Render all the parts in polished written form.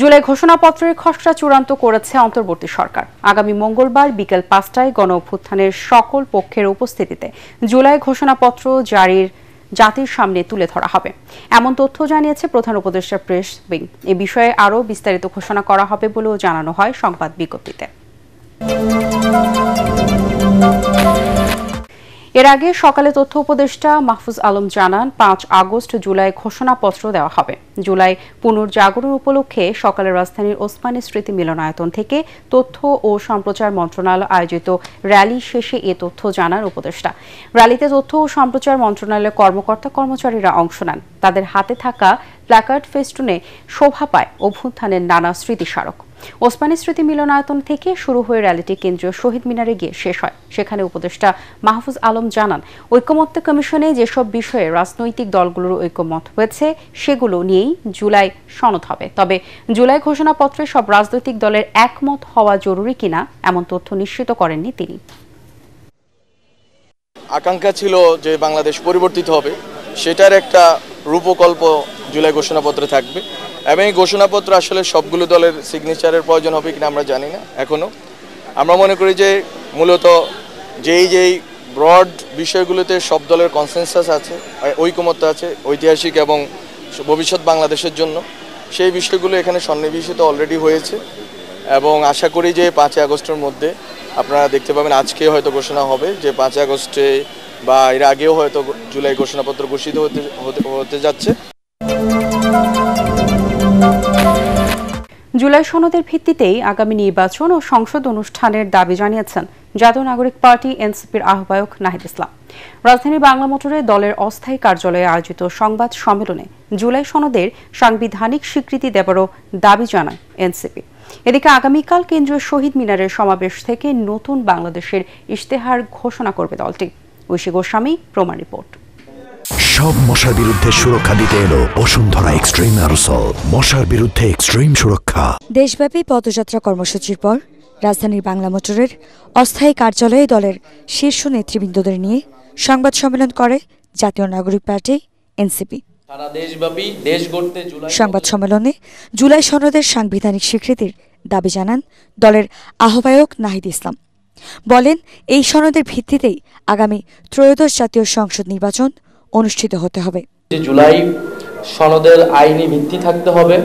জুলাই ঘোষণাপত্রের খসড়া চূড়ান্ত করেছে অন্তর্বর্তী সরকার। আগামী মঙ্গলবার বিকেল ৫টায় গণঅভ্যুত্থানের সকল পক্ষের উপস্থিতিতে জুলাই ঘোষণাপত্র জাতির সামনে তুলে ধরা হবে, এমন তথ্য জানিয়েছে প্রধান উপদেষ্টা প্রেস উইং। এ বিষয়ে আরও বিস্তারিত ঘোষণা করা হবে বলেও জানানো হয় সংবাদ বিজ্ঞপ্তিতে। এর আগে সকালে তথ্য উপদেষ্টা মাহফুজ আলম জানান, ৫ আগস্ট জুলাই ঘোষণাপত্র দেওয়া হবে। জুলাই পুনর্জাগরণ উপলক্ষে সকালে রাজধানীর ওসমানী স্মৃতি মিলনায়তন থেকে তথ্য ও সম্প্রচার মন্ত্রণালয় আয়োজিত র্যালি শেষে এ তথ্য জানান উপদেষ্টা। র্যালিতে তথ্য ও সম্প্রচার মন্ত্রণালয়ের কর্মকর্তা কর্মচারীরা অংশ নেন। তাদের হাতে থাকা প্ল্যাকার্ড ফেস্টুনে শোভা পায় অভ্যুত্থানের নানা স্মৃতিস্মারক। ওসমানী স্মৃতি মিলনায়তন থেকে শুরু হয়ে র্যালিটি কেন্দ্রীয় শহীদ মিনারে গিয়ে শেষ হয়। সেখানে উপদেষ্টা মাহফুজ আলম জানান, ঐকমত্য কমিশনে যেসব বিষয়ে রাজনৈতিক দলগুলোর ঐকমত হয়েছে সেগুলো নিয়েই জুলাই সনদ হবে। তবে জুলাই ঘোষণাপত্রে সব রাজনৈতিক দলের একমত হওয়া জরুরি কিনা এমন তথ্য নিশ্চিত করেননি তিনি। আকাঙ্ক্ষা ছিল যে বাংলাদেশ পরিবর্তিত হবে, সেটার একটা রূপকল্প জুলাই ঘোষণাপত্রে থাকবে এবং এই ঘোষণাপত্র আসলে সবগুলো দলের সিগনেচারের প্রয়োজন হবে কিনা আমরা জানি না এখনো। আমরা মনে করি যে মূলত যেই ব্রড বিষয়গুলোতে সব দলের কনসেনসাস আছে, ঐকমত্য আছে ঐতিহাসিক এবং ভবিষ্যৎ বাংলাদেশের জন্য, সেই বিষয়গুলো এখানে সন্নিবেশিত অলরেডি হয়েছে এবং আশা করি যে ৫ আগস্টের মধ্যে আপনারা দেখতে পাবেন। আজকে হয়তো ঘোষণা হবে যে ৫ আগস্টে বা এর আগেও হয়তো জুলাই ঘোষণাপত্র ঘোষিত হতে যাচ্ছে। জুলাই সনদের ভিত্তিতেই আগামী নির্বাচন ও সংসদ অনুষ্ঠানের দাবি জানিয়েছেন জাতীয় নাগরিক পার্টি এনসিপির আহ্বায়ক নাহিদ ইসলাম। রাজধানীর বাংলা মোটরে দলের অস্থায়ী কার্যালয়ে আয়োজিত সংবাদ সম্মেলনে জুলাই সনদের সাংবিধানিক স্বীকৃতি দেবারও দাবি জানায় এনসিপি। এদিকে আগামীকাল কেন্দ্রীয় শহীদ মিনারের সমাবেশ থেকে নতুন বাংলাদেশের ইশতেহার ঘোষণা করবে দলটি। ঐশী গোস্বামী, প্রমাণ রিপোর্ট। সব মশার বিরুদ্ধে সুরক্ষা দিতে এলো বসুন্ধরা এক্সট্রিম অ্যারোসল, মশার বিরুদ্ধে এক্সট্রিম সুরক্ষা। দেশব্যাপী পদযাত্রা কর্মসূচির পর রাজধানীর বাংলা মোটরের অস্থায়ী কার্যালয়ে দলের শীর্ষ নেতৃবৃন্দদের নিয়ে সংবাদ সম্মেলন করে জাতীয় নাগরিক পার্টি এনসিপি। সংবাদ সম্মেলনে জুলাই সনদের সাংবিধানিক স্বীকৃতির দাবি জানান দলের আহ্বায়ক নাহিদ ইসলাম। বলেন, এই সনদের ভিত্তিতেই আগামী ত্রয়োদশ জাতীয় সংসদ নির্বাচন অনুষ্ঠিত হতে হবে। জুলাই সনদের আইনি ভিত্তি থাকতে হবে।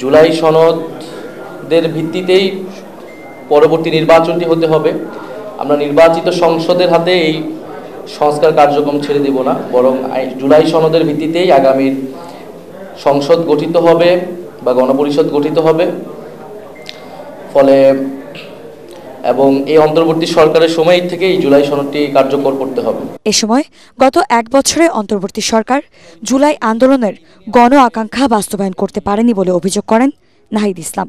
জুলাই সনদের ভিত্তিতেই পরবর্তী নির্বাচনটি হতে হবে। আমরা নির্বাচিত সংসদের হাতে এই সংস্কার কার্যক্রম ছেড়ে দেব না, বরং জুলাই সনদের ভিত্তিতেই আগামীর সংসদ গঠিত হবে বা গণপরিষদ গঠিত হবে। ফলে এবং এই অন্তর্বর্তী সরকারের সময় থেকেই জুলাই সনদটি কার্যকর করতে হবে। এ সময় গত ১ বছরে অন্তর্বর্তী সরকার জুলাই আন্দোলনের গণ আকাঙ্ক্ষা বাস্তবায়ন করতে পারেনি বলে অভিযোগ করেন নাহিদ ইসলাম।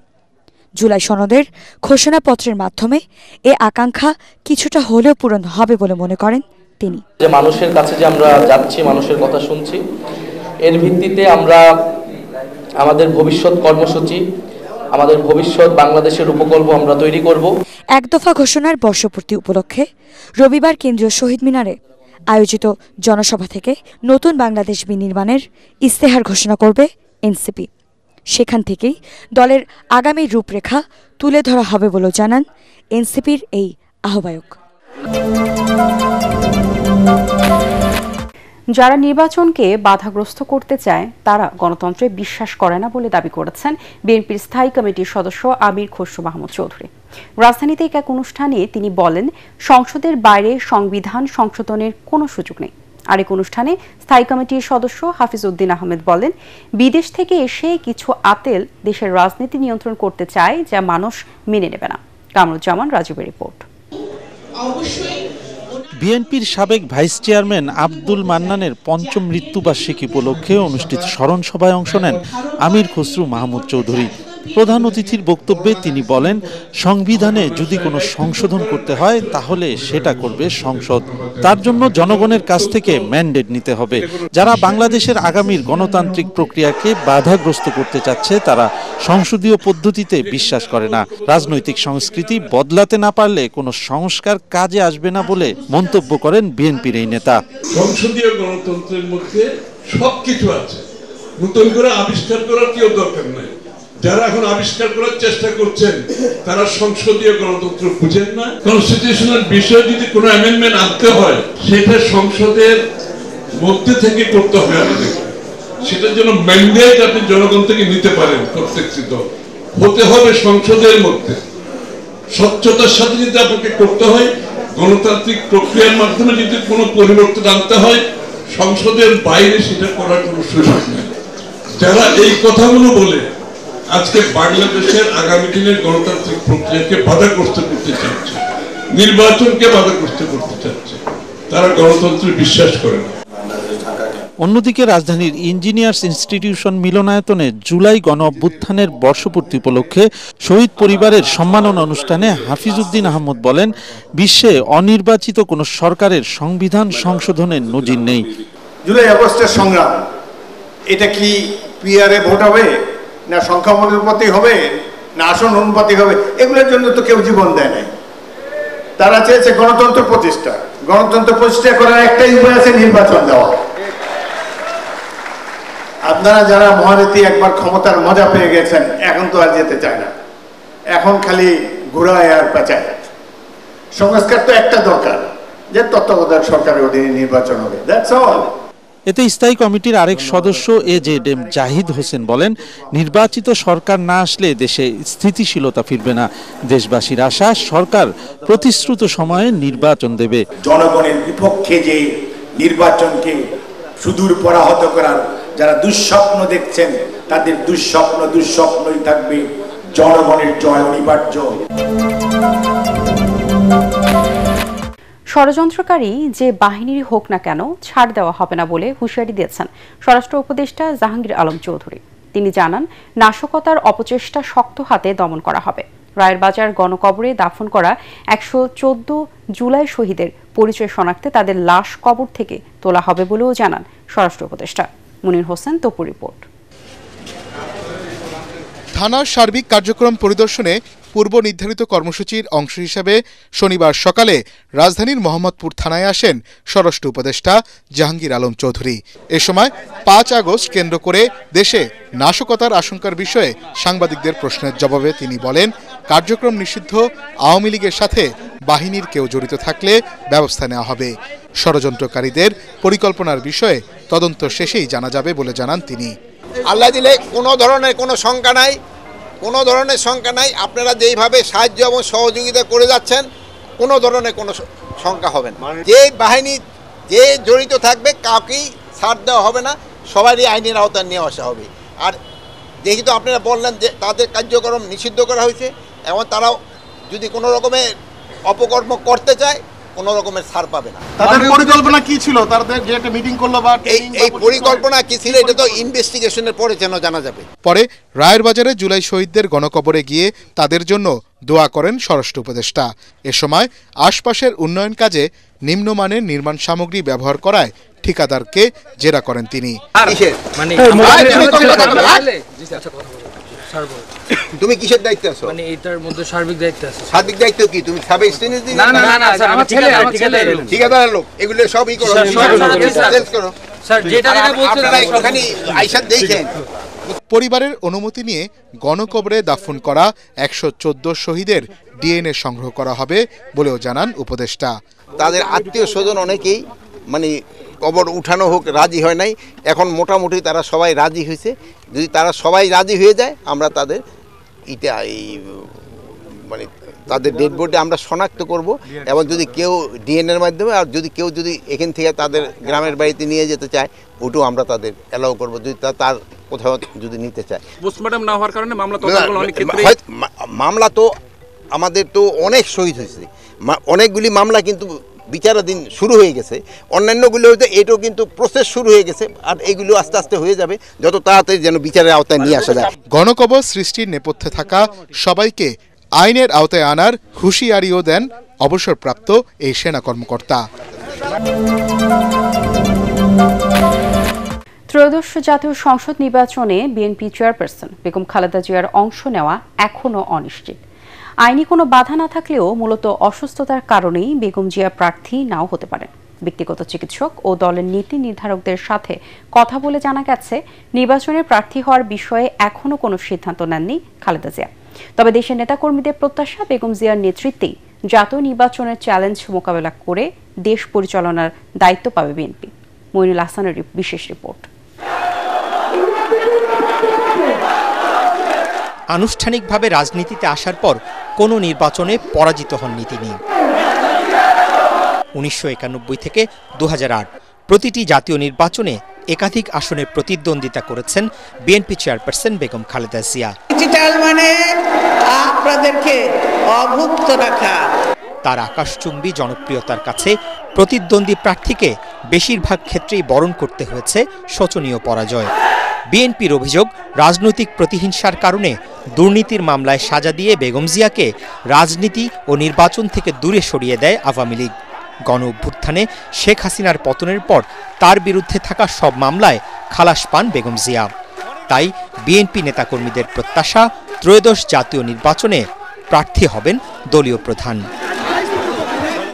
জুলাই সনদের ঘোষণাপত্রের মাধ্যমে এ আকাঙ্ক্ষা কিছুটা হলেও পূরণ হবে বলে মনে করেন তিনি। যে মানুষের কাছে যে আমরা যাচ্ছি, মানুষের কথা শুনছি, এর ভিত্তিতে আমরা আমাদের ভবিষ্যৎ কর্মসূচি, আমাদের ভবিষ্যৎ বাংলাদেশের উপকল্প আমরা তৈরি করব। এক দফা ঘোষণার বর্ষপূর্তি উপলক্ষে রবিবার কেন্দ্রীয় শহীদ মিনারে আয়োজিত জনসভা থেকে নতুন বাংলাদেশ বিনির্মাণের ইশতেহার ঘোষণা করবে এনসিপি। সেখান থেকেই দলের আগামী রূপরেখা তুলে ধরা হবে বলে জানান এনসিপির এই আহ্বায়ক। যারা নির্বাচনকে বাধাগ্রস্ত করতে চায় তারা গণতন্ত্রে বিশ্বাস করে না বলে দাবি করেছেন বিএনপির স্থায়ী কমিটির সদস্য আমির খসরু মাহমুদ চৌধুরী। রাজধানীতে এক অনুষ্ঠানে তিনি বলেন, সংসদের বাইরে সংবিধান সংশোধনের কোনো সুযোগ নেই। আরেক অনুষ্ঠানে স্থায়ী কমিটির সদস্য হাফিজ উদ্দিন আহমেদ বলেন, বিদেশ থেকে এসে কিছু আতেল দেশের রাজনীতি নিয়ন্ত্রণ করতে চায়, যা মানুষ মেনে নেবে না। কামরুজ্জামান রাজীবের রিপোর্ট। বিএনপির সাবেক ভাইস চেয়ারম্যান আব্দুল মান্নানের পঞ্চম মৃত্যুবার্ষিকী উপলক্ষে অনুষ্ঠিত স্মরণ সভায় অংশ নেন আমির খসরু মাহমুদ চৌধুরী। প্রধান অতিথির বক্তব্যে তিনি বলেন, সংবিধানে যদি কোনো সংশোধন করতে হয় তাহলে সেটা করবে সংসদ। তার জন্য জনগণের কাছ থেকে ম্যান্ডেট নিতে হবে। যারা বাংলাদেশের আগামীর গণতান্ত্রিক প্রক্রিয়াকে বাধাগ্রস্ত করতে চাচ্ছে তারা সংসদীয় পদ্ধতিতে বিশ্বাস করে না। রাজনৈতিক সংস্কৃতি বদলাতে না পারলে কোনো সংস্কার কাজে আসবে না বলে মন্তব্য করেন বিএনপির এই নেতা। সংসদীয় গণতন্ত্রের মধ্যে সবকিছু আছে, নতুন করে আবিষ্কার করার কেউ দরকার নাই। যারা এখন আবিষ্কার করার চেষ্টা করছেন তারা সংসদীয় গণতন্ত্র বুঝেন না। কনস্টিটিউশনাল বিষয়ে যদি কোনো অ্যামেন্ডমেন্ট আনতে হয় সেটা সংসদের মধ্যে থেকে করতে হবে আমাদের। সেটার জন্য ম্যান্ডেট আপনি জনগণ থেকে নিতে পারেন, প্রত্যেকটি দল হতে হবে সংসদের মধ্যে। স্বচ্ছতার সাথে যদি আপনাকে করতে হয়, গণতান্ত্রিক প্রক্রিয়ার মাধ্যমে যদি কোনো পরিবর্তন আনতে হয়, সংসদের বাইরে সেটা করার কোনো সুযোগ নেই। যারা এই কথাগুলো বলে আজকে বাংলাদেশের আগামী দিনের গণতান্ত্রিক প্রক্রিয়াকে বাধাগ্রস্ত করতে চাচ্ছে, নির্বাচনকে বাধাগ্রস্ত করতে চাচ্ছে, তারা গণতন্ত্রে বিশ্বাস করে না। অন্যদিকে রাজধানীর ইঞ্জিনিয়ার্স ইনস্টিটিউশন মিলনায়তনে জুলাই গণ অভ্যুত্থানের বর্ষপূর্তি উপলক্ষে শহীদ পরিবারের সম্মাননা অনুষ্ঠানে হাফিজউদ্দিন আহমদ বলেন, বিশ্বে অনির্বাচিত কোনো সরকারের সংবিধান সংশোধনের নজির নেই। জুলাই আগস্টের সংগ্রাম, এটা কি পিআরএ ভোট হবে, না সংখ্যানুপাতি হবে, না আসন অনুপাতি হবে, এগুলোর জন্য তো কেউ জীবন দেয় নাই। তারা চেয়েছে গণতন্ত্র প্রতিষ্ঠা। গণতন্ত্র প্রতিষ্ঠা করার একটাই উপায় আছে, নির্বাচন দেওয়া। আপনারা যারা মহারথী একবার ক্ষমতার মজা পেয়ে গেছেন, এখন তো আর যেতে চায় না, এখন খালি ঘোরায় আর পেঁচায়। সংস্কার তো একটা দরকার, যে তত্ত্বাবধায়ক সরকারের অধীনে নির্বাচন হবে, দ্যাটস অল। এতে স্থায়ী কমিটির আরেক সদস্য এজেডএম জাহিদ হোসেন বলেন, নির্বাচিত সরকার না আসলে দেশে স্থিতিশীলতা ফিরবে না। দেশবাসীর আশা, সরকার প্রতিশ্রুত সময়ে নির্বাচন দেবে। জনগণের বিপক্ষে যে নির্বাচনকে সুদূর পরাহত করার যারা দুঃস্বপ্ন দেখছেন, তাদের দুঃস্বপ্নই থাকবে। জনগণের জয় অনিবার্য। ষড়যন্ত্রকারী যে বাহিনীরই হোক না কেন ছাড় দেওয়া হবে না বলে হুঁশিয়ারি দিয়েছেন স্বরাষ্ট্র উপদেষ্টা জাহাঙ্গীর আলম চৌধুরী। তিনি জানান, নাশকতার অপচেষ্টা শক্ত হাতে দমন করা হবে। রায়ের বাজার গণকবরে দাফন করা 114 জুলাই শহীদের পরিচয় শনাক্তে তাদের লাশ কবর থেকে তোলা হবে বলেও জানান স্বরাষ্ট্র উপদেষ্টা। মুনির হোসেন, তপু রিপোর্ট। থানার সার্বিক কার্যক্রম পরিদর্শনে পূর্ব নির্ধারিত কর্মসূচির অংশ হিসেবে শনিবার সকালে রাজধানীর মোহাম্মদপুর থানায় আসেন স্বরাষ্ট্র উপদেষ্টা জাহাঙ্গীর আলম চৌধুরী। এ সময় 5 আগস্ট কেন্দ্র করে দেশে নাশকতার আশঙ্কার বিষয়ে সাংবাদিকদের প্রশ্নের জবাবে তিনি বলেন, কার্যক্রম নিষিদ্ধ আওয়ামী লীগের সাথে বাহিনীর কেউ জড়িত থাকলে ব্যবস্থা নেওয়া হবে। ষড়যন্ত্রকারীদের পরিকল্পনার বিষয়ে তদন্ত শেষেই জানা যাবে বলে জানান তিনি। আল্লাহ দিলে কোনো ধরনের কোনো শঙ্কা নাই, কোনো ধরনের শঙ্কা নাই। আপনারা যেইভাবে সাহায্য এবং সহযোগিতা করে যাচ্ছেন, কোনো ধরনের কোনো শঙ্কা হবে না। যে বাহিনী যে জড়িত থাকবে কাউকেই ছাড় দেওয়া হবে না, সবারই আইনের আওতায় নিয়ে আসা হবে। আর যেহেতু আপনারা বললেন যে তাদের কার্যক্রম নিষিদ্ধ করা হয়েছে, এবং তারাও যদি কোনো রকমের অপকর্ম করতে চায়, কোনো রকমের ছাড় পাবে না। তাদের পরিকল্পনা কি ছিল, তাদের যে একটা মিটিং করলো বা এই পরিকল্পনা কি ছিল, এটা তো ইনভেস্টিগেশনের পরে যেন জানা যাবে। পরে রায়ের বাজারে জুলাই শহীদদের গণকবরে গিয়ে তাদের জন্য দোয়া করেন স্বরাষ্ট্র উপদেষ্টা। এ সময় আশপাশের উন্নয়ন কাজে নিম্নমানের নির্মাণ সামগ্রী ব্যবহার করায় ঠিকাদারকে জেরা করেন তিনি। তুমি কিসের দায়িত্বে আছো? মানে এটার মধ্যে সার্বিক দায়িত্ব আছে। সার্বিক দায়িত্ব কি? তুমি সাব এক্সটেন্ডেন্ট? না না না স্যার, আমার ছেলে ঠিকাদারের লোক, এগুলো সবই করো, চেঞ্জ করো স্যার। যেটা বলছেন ওখানে আইসা দেখেন। পরিবারের অনুমতি নিয়ে গণকবরে দাফন করা 114 শহীদের ডিএনএ সংগ্রহ করা হবে বলেও জানান উপদেষ্টা। তাদের আত্মীয় স্বজন অনেকেই মানে কবর উঠানো হোক রাজি হয় নাই, এখন মোটামুটি তারা সবাই রাজি হয়েছে। যদি তারা সবাই রাজি হয়ে যায়, আমরা তাদের মানে তাদের ডেড বডি আমরা শনাক্ত করব, এবং যদি কেউ ডিএনএর মাধ্যমে, আর যদি কেউ এখান থেকে তাদের গ্রামের বাড়িতে নিয়ে যেতে চায়, ওটাও আমরা তাদের অ্যালাউ করব, যদি তার কোথাও যদি নিতে চায়। পোস্টমর্টম না হওয়ার কারণে মামলা তো আমাদের তো অনেক শহীদ হয়েছে, অনেকগুলি মামলা কিন্তু বিচারাধীন শুরু হয়ে গেছে, অন্যান্যগুলো হয়তো এটাও কিন্তু প্রসেস শুরু হয়ে গেছে, আর এগুলো আস্তে আস্তে হয়ে যাবে, যত তাড়াতাড়ি যেন বিচারের আওতায় নিয়ে আসা যায়। গণকবর সৃষ্টির নেপথ্যে থাকা সবাইকে আইনের আওতায় আনার হুঁশিয়ারিও দেন অবসরপ্রাপ্ত এই সেনা কর্মকর্তা। ত্রয়োদশ জাতীয় সংসদ নির্বাচনে বিএনপি চেয়ারপারসন বেগম খালেদা জিয়ার অংশ নেওয়া এখনও অনিশ্চিত। আইনি কোনো বাধা না থাকলেও মূলত অসুস্থতার কারণেই বেগম জিয়া প্রার্থী নাও হতে পারেন। ব্যক্তিগত চিকিৎসক ও দলের নীতি নির্ধারকদের সাথে কথা বলে জানা গেছে, নির্বাচনে প্রার্থী হওয়ার বিষয়ে এখনো কোনো সিদ্ধান্ত নেননি খালেদা জিয়া। তবে দেশের নেতাকর্মীদের প্রত্যাশা, বেগম জিয়ার নেতৃত্বেই জাতীয় নির্বাচনের চ্যালেঞ্জ মোকাবেলা করে দেশ পরিচালনার দায়িত্ব পাবে বিএনপি। মইনুল হাসানের বিশেষ রিপোর্ট। আনুষ্ঠানিকভাবে রাজনীতিতে আসার পর কোনো নির্বাচনে পরাজিত হননি তিনি। 1991 থেকে 2008 প্রতিটি জাতীয় নির্বাচনে একাধিক আসনে প্রতিদ্বন্দ্বিতা করেছেন BNP chairperson Begum Khaleda Zia. Digital মানে আপনাদেরকে অভুক্ত রাখা। তার আকাশচুম্বী জনপ্রিয়তার কাছে প্রতিদ্বন্দ্বী প্রার্থীকে বেশিরভাগ ক্ষেত্রেই বরণ করতে হয়েছে শোচনীয় পরাজয়। বিএনপির অভিযোগ, রাজনৈতিক প্রতিহিংসার কারণে দুর্নীতির মামলায় সাজা দিয়ে বেগম জিয়াকে রাজনীতি ও নির্বাচন থেকে দূরে সরিয়ে দেয় আওয়ামী লীগ। গণ অভ্যুত্থানে শেখ হাসিনার পতনের পর তার বিরুদ্ধে থাকা সব মামলায় খালাস পান বেগম জিয়া। তাই বিএনপি নেতাকর্মীদের প্রত্যাশা, ত্রয়োদশ জাতীয় নির্বাচনে প্রার্থী হবেন দলীয় প্রধান।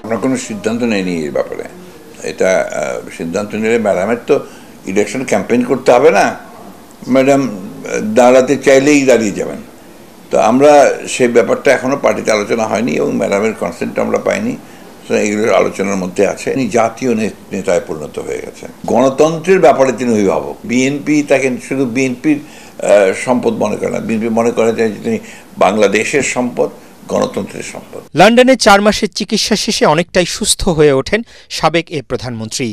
আমরা কোনো সিদ্ধান্ত নেইনি এই ব্যাপারে। এটা সিদ্ধান্ত নিলে ম্যাডামের তো ইলেকশন ক্যাম্পেইন করতে হবে না, ম্যাডাম দাঁড়াতে চাইলেই দাঁড়িয়ে যাবেন। তো আমরা সেই ব্যাপারটা এখনও পার্টিতে আলোচনা হয়নি এবং ম্যাডামের কনসেন্ট আমরা পাইনি, এগুলোর আলোচনার মধ্যে আছে। তিনি জাতীয় নেতায় পরিণত হয়ে গেছেন। গণতন্ত্রের ব্যাপারে তিনি অভিভাবক। বিএনপি তাকে শুধু বিএনপির সম্পদ মনে করে না, বিএনপি মনে করে যে তিনি বাংলাদেশের সম্পদ, গণতন্ত্রের সম্পদ। লন্ডনে 4 মাসের চিকিৎসা শেষে অনেকটাই সুস্থ হয়ে ওঠেন সাবেক এ প্রধানমন্ত্রী।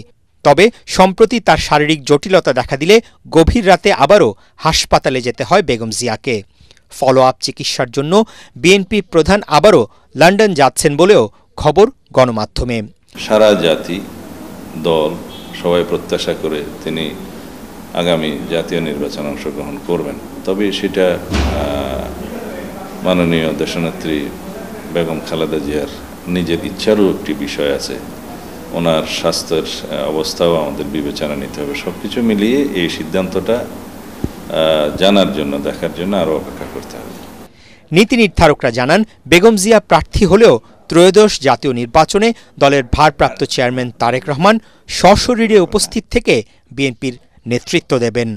তবে সম্প্রতি তার শারীরিক জটিলতা দেখা দিলে গভীর রাতে আবারও হাসপাতালে যেতে হয় বেগম জিয়াকে। ফলো আপ চিকিৎসার জন্য বিএনপি প্রধান আবারও লন্ডন যাচ্ছেন বলেও খবর গণমাধ্যমে। সারা জাতি, দল সবাই প্রত্যাশা করে তিনি আগামী জাতীয় নির্বাচনে অংশগ্রহণ করবেন। তবে সেটা মাননীয় দেশনেত্রী বেগম খালেদা জিয়ার নিজের ইচ্ছারও একটি বিষয় আছে। ওনার স্বাস্থ্যের অবস্থাও আমাদের বিবেচনা নিতে হবে। সব কিছু মিলিয়ে এই সিদ্ধান্তটা জানার জন্য, দেখার জন্য আরও অপেক্ষা করতে হবে। নীতি নির্ধারকরা জানান, বেগম জিয়া প্রার্থী হলেও ত্রয়োদশ জাতীয় নির্বাচনে দলের ভারপ্রাপ্ত চেয়ারম্যান তারেক রহমান সশরীরে উপস্থিত থেকে বিএনপির নেতৃত্ব দেবেন।